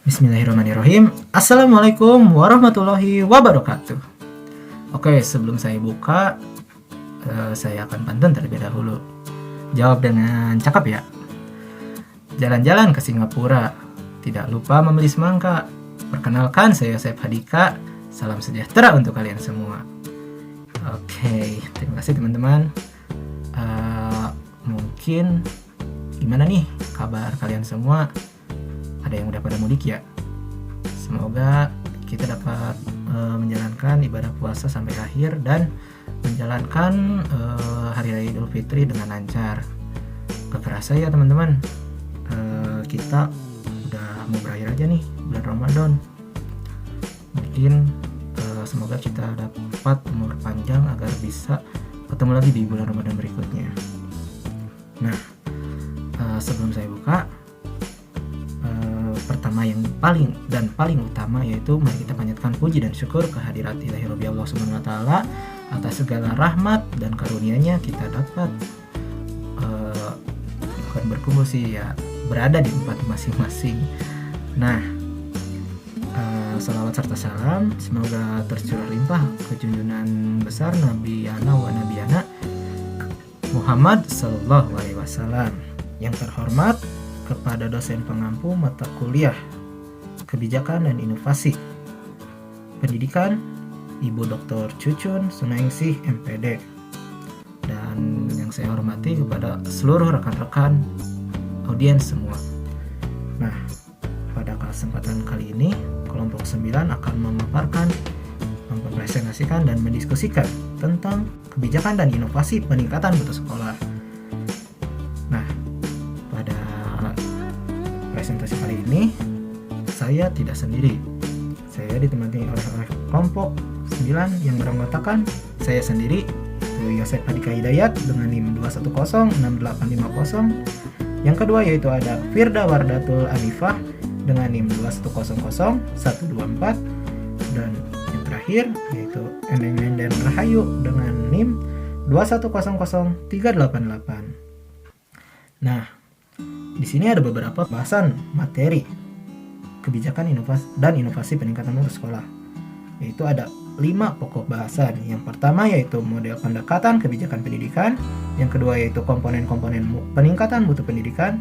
Bismillahirrahmanirrahim. Assalamualaikum warahmatullahi wabarakatuh. Oke, sebelum saya buka, saya akan pantun terlebih dahulu. Jawab dengan cakap ya. Jalan-jalan ke Singapura, tidak lupa membeli semangka. Perkenalkan, saya Yosef Hadika. Salam sejahtera untuk kalian semua. Oke, terima kasih teman-teman. Mungkin gimana nih kabar kalian semua? Ada yang udah pada mudik ya? Semoga kita dapat menjalankan ibadah puasa sampai akhir dan menjalankan Hari Raya Idul Fitri dengan lancar. Gak kerasa ya teman-teman, kita udah mau berakhir aja nih bulan Ramadan. Mungkin semoga kita dapat umur panjang agar bisa ketemu lagi di bulan Ramadan berikutnya. Nah, sebelum saya buka, pertama yang paling utama yaitu mari kita panjatkan puji dan syukur kehadirat ilahi Rabbi Allah Subhanahu wa taala atas segala rahmat dan karunia-Nya kita dapat bukan berkumpul sih ya, berada di tempat masing-masing. Nah, salawat serta salam semoga tercurah limpah ke junjungan besar Nabi Yana wa Nabiyana Muhammad sallallahu alaihi wasallam. Yang terhormat kepada dosen pengampu mata kuliah Kebijakan dan Inovasi Pendidikan Ibu Dr. Cucun Sunaingsi MPD, dan yang saya hormati kepada seluruh rekan-rekan audiens semua. Nah, pada kesempatan kali ini kelompok 9 akan memaparkan, mempresentasikan dan mendiskusikan tentang kebijakan dan inovasi peningkatan mutu sekolah. Nah, pada presentasi kali ini saya tidak sendiri. Saya ditemani oleh kelompok 9 yang beranggotakan saya sendiri, Yosef Hadika Hidayat dengan NIM 2106850. Yang kedua yaitu ada Firda Wardatul Anifah dengan NIM 2100124, dan yang terakhir yaitu Endeng Nenden Rahayu dengan NIM 2100388. Nah, di sini ada beberapa bahasan materi kebijakan dan inovasi peningkatan mutu sekolah, yaitu ada 5 pokok bahasan. Yang pertama yaitu model pendekatan kebijakan pendidikan, yang kedua yaitu komponen-komponen peningkatan mutu pendidikan,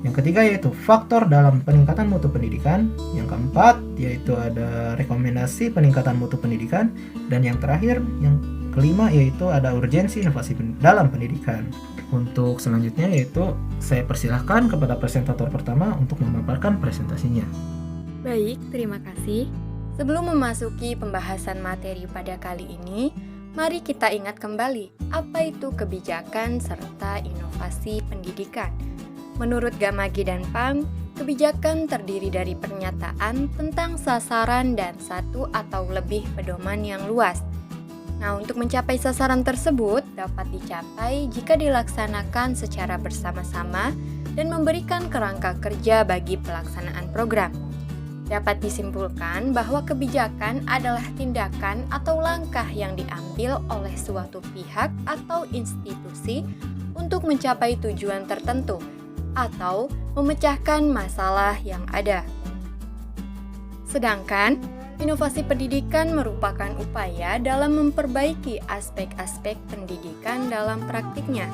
yang ketiga yaitu faktor dalam peningkatan mutu pendidikan, yang keempat yaitu ada rekomendasi peningkatan mutu pendidikan, dan yang terakhir yang kelima yaitu ada urgensi inovasi dalam pendidikan. Untuk selanjutnya yaitu saya persilahkan kepada presentator pertama untuk memaparkan presentasinya. Baik, terima kasih. Sebelum memasuki pembahasan materi pada kali ini, mari kita ingat kembali apa itu kebijakan serta inovasi pendidikan. Menurut Gamagi dan Pang, kebijakan terdiri dari pernyataan tentang sasaran dan satu atau lebih pedoman yang luas. Nah, untuk mencapai sasaran tersebut dapat dicapai jika dilaksanakan secara bersama-sama dan memberikan kerangka kerja bagi pelaksanaan program. Dapat disimpulkan bahwa kebijakan adalah tindakan atau langkah yang diambil oleh suatu pihak atau institusi untuk mencapai tujuan tertentu atau memecahkan masalah yang ada. Sedangkan inovasi pendidikan merupakan upaya dalam memperbaiki aspek-aspek pendidikan dalam praktiknya.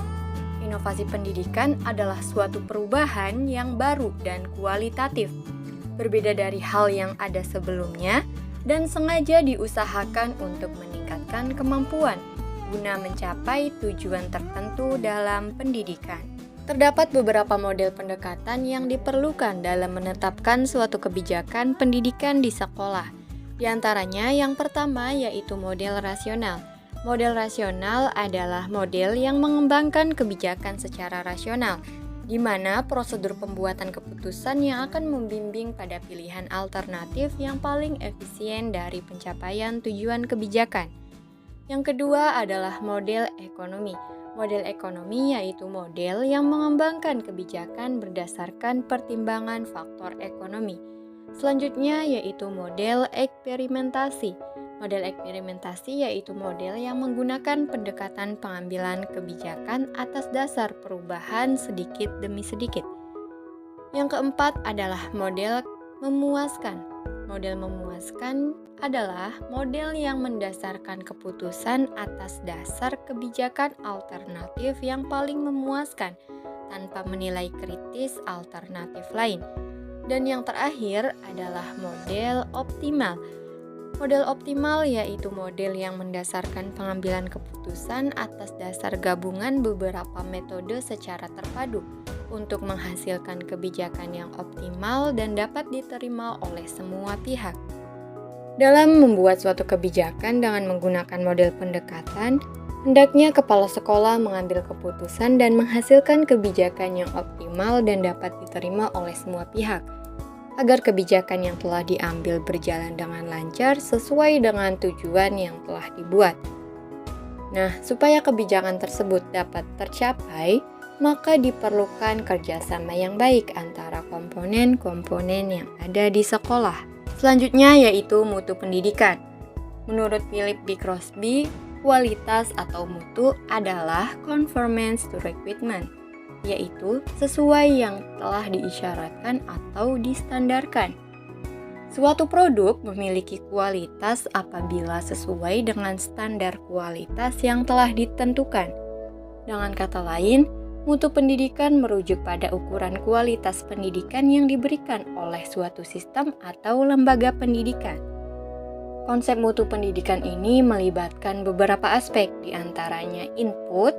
Inovasi pendidikan adalah suatu perubahan yang baru dan kualitatif, berbeda dari hal yang ada sebelumnya dan sengaja diusahakan untuk meningkatkan kemampuan guna mencapai tujuan tertentu dalam pendidikan. Terdapat beberapa model pendekatan yang diperlukan dalam menetapkan suatu kebijakan pendidikan di sekolah. Di antaranya yang pertama yaitu model rasional. Model rasional adalah model yang mengembangkan kebijakan secara rasional, di mana prosedur pembuatan keputusan yang akan membimbing pada pilihan alternatif yang paling efisien dari pencapaian tujuan kebijakan. Yang kedua adalah model ekonomi. Model ekonomi yaitu model yang mengembangkan kebijakan berdasarkan pertimbangan faktor ekonomi. Selanjutnya yaitu model eksperimentasi. Model eksperimentasi yaitu model yang menggunakan pendekatan pengambilan kebijakan atas dasar perubahan sedikit demi sedikit. Yang keempat adalah model Memuaskan. Model memuaskan adalah model yang mendasarkan keputusan atas dasar kebijakan alternatif yang paling memuaskan tanpa menilai kritis alternatif lain. Dan yang terakhir adalah model optimal. Model optimal yaitu model yang mendasarkan pengambilan keputusan atas dasar gabungan beberapa metode secara terpadu untuk menghasilkan kebijakan yang optimal dan dapat diterima oleh semua pihak. Dalam membuat suatu kebijakan dengan menggunakan model pendekatan, hendaknya kepala sekolah mengambil keputusan dan menghasilkan kebijakan yang optimal dan dapat diterima oleh semua pihak, agar kebijakan yang telah diambil berjalan dengan lancar sesuai dengan tujuan yang telah dibuat. Nah, supaya kebijakan tersebut dapat tercapai, maka diperlukan kerjasama yang baik antara komponen-komponen yang ada di sekolah. Selanjutnya yaitu mutu pendidikan. Menurut Philip B. Crosby, kualitas atau mutu adalah conformance to requirement, yaitu sesuai yang telah diisyaratkan atau distandarkan. Suatu produk memiliki kualitas apabila sesuai dengan standar kualitas yang telah ditentukan. Dengan kata lain, mutu pendidikan merujuk pada ukuran kualitas pendidikan yang diberikan oleh suatu sistem atau lembaga pendidikan. Konsep mutu pendidikan ini melibatkan beberapa aspek, diantaranya input,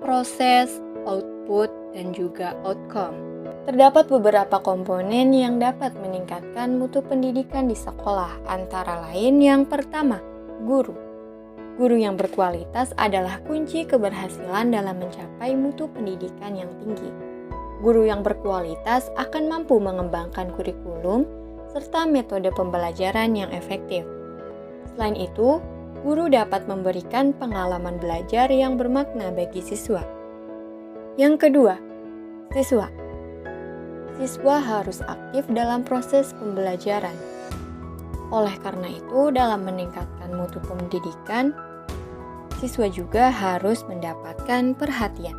proses, output, dan juga outcome. Terdapat beberapa komponen yang dapat meningkatkan mutu pendidikan di sekolah, antara lain yang pertama, guru. Guru yang berkualitas adalah kunci keberhasilan dalam mencapai mutu pendidikan yang tinggi. Guru yang berkualitas akan mampu mengembangkan kurikulum serta metode pembelajaran yang efektif. Selain itu, guru dapat memberikan pengalaman belajar yang bermakna bagi siswa. Yang kedua, siswa. Siswa harus aktif dalam proses pembelajaran. Oleh karena itu, dalam meningkatkan mutu pendidikan, siswa juga harus mendapatkan perhatian.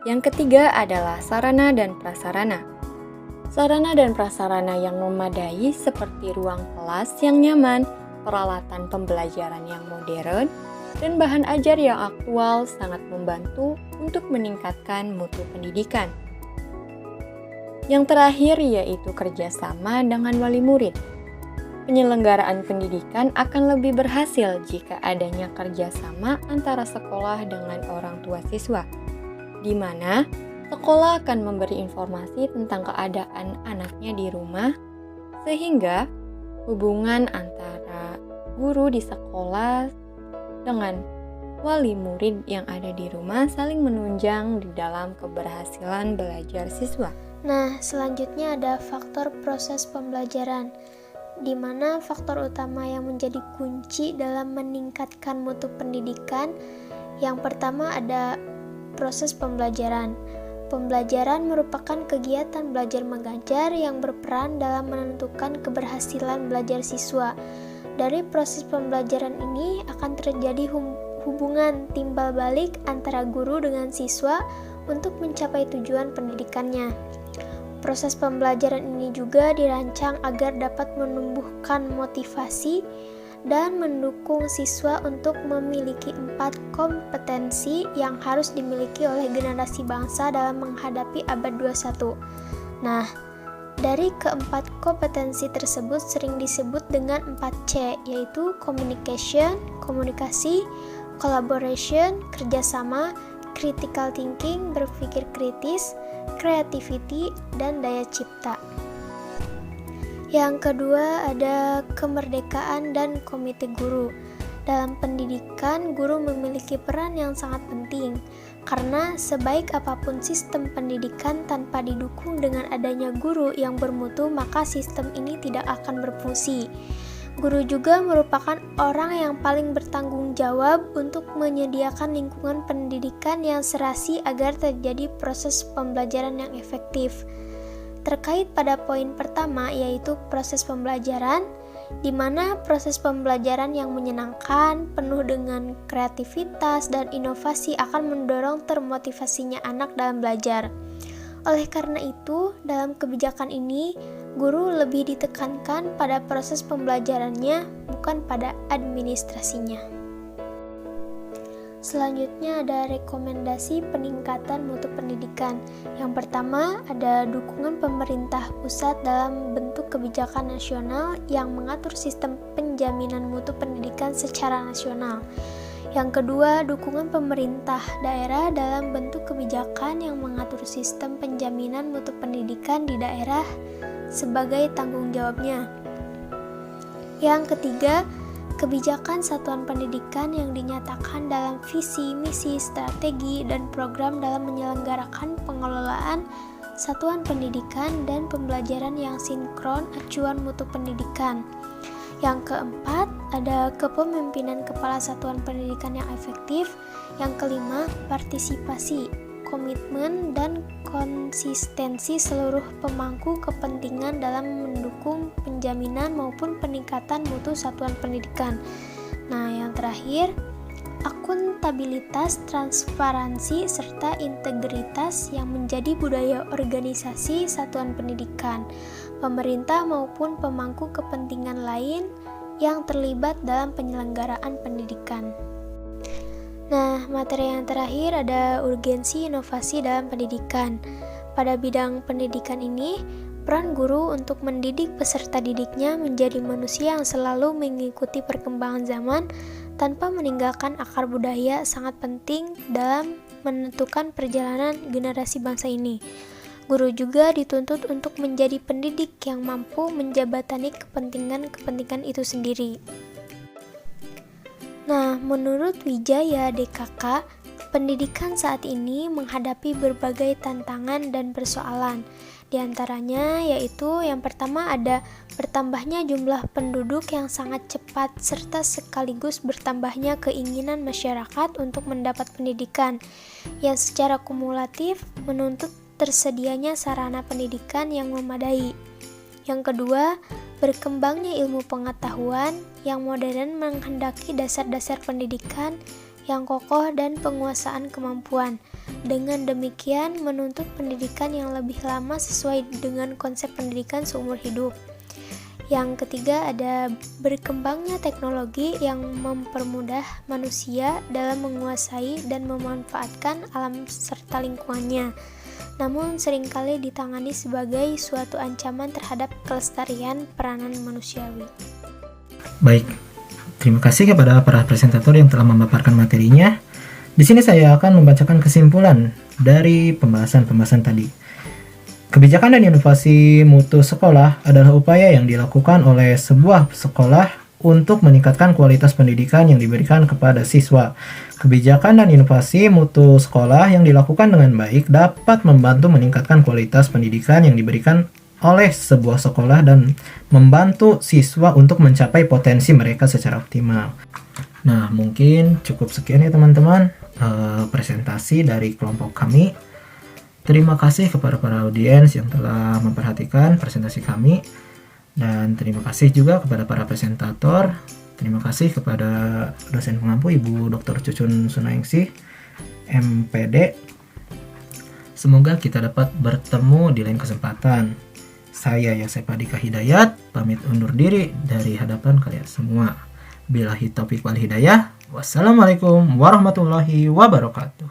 Yang ketiga adalah sarana dan prasarana. Sarana dan prasarana yang memadai seperti ruang kelas yang nyaman, peralatan pembelajaran yang modern, dan bahan ajar yang aktual sangat membantu untuk meningkatkan mutu pendidikan. Yang terakhir yaitu kerjasama dengan wali murid. Penyelenggaraan pendidikan akan lebih berhasil jika adanya kerjasama antara sekolah dengan orang tua siswa, di mana sekolah akan memberi informasi tentang keadaan anaknya di rumah, sehingga hubungan antara guru di sekolah dengan wali murid yang ada di rumah saling menunjang di dalam keberhasilan belajar siswa. Nah, selanjutnya ada faktor proses pembelajaran, di mana faktor utama yang menjadi kunci dalam meningkatkan mutu pendidikan. Yang pertama ada proses pembelajaran. Pembelajaran merupakan kegiatan belajar mengajar yang berperan dalam menentukan keberhasilan belajar siswa. Dari proses pembelajaran ini akan terjadi hubungan timbal balik antara guru dengan siswa untuk mencapai tujuan pendidikannya. Proses pembelajaran ini juga dirancang agar dapat menumbuhkan motivasi dan mendukung siswa untuk memiliki 4 kompetensi yang harus dimiliki oleh generasi bangsa dalam menghadapi abad 21. Nah, dari keempat kompetensi tersebut sering disebut dengan 4C, yaitu communication, komunikasi, collaboration, kerjasama, critical thinking, berpikir kritis, creativity, dan daya cipta. Yang kedua ada kemerdekaan dan komite guru. Dalam pendidikan, guru memiliki peran yang sangat penting, karena sebaik apapun sistem pendidikan tanpa didukung dengan adanya guru yang bermutu, maka sistem ini tidak akan berfungsi. Guru juga merupakan orang yang paling bertanggung jawab untuk menyediakan lingkungan pendidikan yang serasi agar terjadi proses pembelajaran yang efektif. Terkait pada poin pertama, yaitu proses pembelajaran, di mana proses pembelajaran yang menyenangkan, penuh dengan kreativitas dan inovasi akan mendorong termotivasinya anak dalam belajar. Oleh karena itu, dalam kebijakan ini, Guru lebih ditekankan pada proses pembelajarannya, bukan pada administrasinya. Selanjutnya ada rekomendasi peningkatan mutu pendidikan. Yang pertama ada dukungan pemerintah pusat dalam bentuk kebijakan nasional yang mengatur sistem penjaminan mutu pendidikan secara nasional. Yang kedua, dukungan pemerintah daerah dalam bentuk kebijakan yang mengatur sistem penjaminan mutu pendidikan di daerah sebagai tanggung jawabnya. Yang ketiga, kebijakan satuan pendidikan yang dinyatakan dalam visi, misi, strategi, dan program dalam menyelenggarakan pengelolaan satuan pendidikan dan pembelajaran yang sinkron acuan mutu pendidikan. Yang keempat, ada kepemimpinan kepala satuan pendidikan yang efektif. Yang kelima, partisipasi, komitmen, dan konsistensi seluruh pemangku kepentingan dalam mendukung penjaminan maupun peningkatan mutu satuan pendidikan. Nah, yang terakhir, akuntabilitas, transparansi, serta integritas yang menjadi budaya organisasi satuan pendidikan, pemerintah maupun pemangku kepentingan lain yang terlibat dalam penyelenggaraan pendidikan. Nah, materi yang terakhir ada urgensi inovasi dalam pendidikan. Pada bidang pendidikan ini, peran guru untuk mendidik peserta didiknya menjadi manusia yang selalu mengikuti perkembangan zaman tanpa meninggalkan akar budaya sangat penting dalam menentukan perjalanan generasi bangsa ini. Guru juga dituntut untuk menjadi pendidik yang mampu menjabatani kepentingan-kepentingan itu sendiri. Nah, menurut Wijaya DKK, pendidikan saat ini menghadapi berbagai tantangan dan persoalan. Di antaranya yaitu yang pertama ada bertambahnya jumlah penduduk yang sangat cepat serta sekaligus bertambahnya keinginan masyarakat untuk mendapat pendidikan yang secara kumulatif menuntut tersedianya sarana pendidikan yang memadai. Yang kedua, berkembangnya ilmu pengetahuan yang modern menghendaki dasar-dasar pendidikan yang kokoh dan penguasaan kemampuan. Dengan demikian menuntut pendidikan yang lebih lama sesuai dengan konsep pendidikan seumur hidup. Yang ketiga ada berkembangnya teknologi yang mempermudah manusia dalam menguasai dan memanfaatkan alam serta lingkungannya, namun seringkali ditangani sebagai suatu ancaman terhadap kelestarian peranan manusiawi. Baik, terima kasih kepada para presentator yang telah memaparkan materinya. Di sini saya akan membacakan kesimpulan dari pembahasan tadi. Kebijakan dan inovasi mutu sekolah adalah upaya yang dilakukan oleh sebuah sekolah untuk meningkatkan kualitas pendidikan yang diberikan kepada siswa. Kebijakan dan inovasi mutu sekolah yang dilakukan dengan baik dapat membantu meningkatkan kualitas pendidikan yang diberikan oleh sebuah sekolah dan membantu siswa untuk mencapai potensi mereka secara optimal. Nah, mungkin cukup sekian ya teman-teman presentasi dari kelompok kami. Terima kasih kepada para audiens yang telah memperhatikan presentasi kami, dan terima kasih juga kepada para presentator. Terima kasih kepada dosen pengampu Ibu Dr. Cucun Sunaingsi, MPD. Semoga kita dapat bertemu di lain kesempatan. Saya Yasef Adika Hidayat, pamit undur diri dari hadapan kalian semua. Billahi taufiq wal hidayah. Wassalamualaikum warahmatullahi wabarakatuh.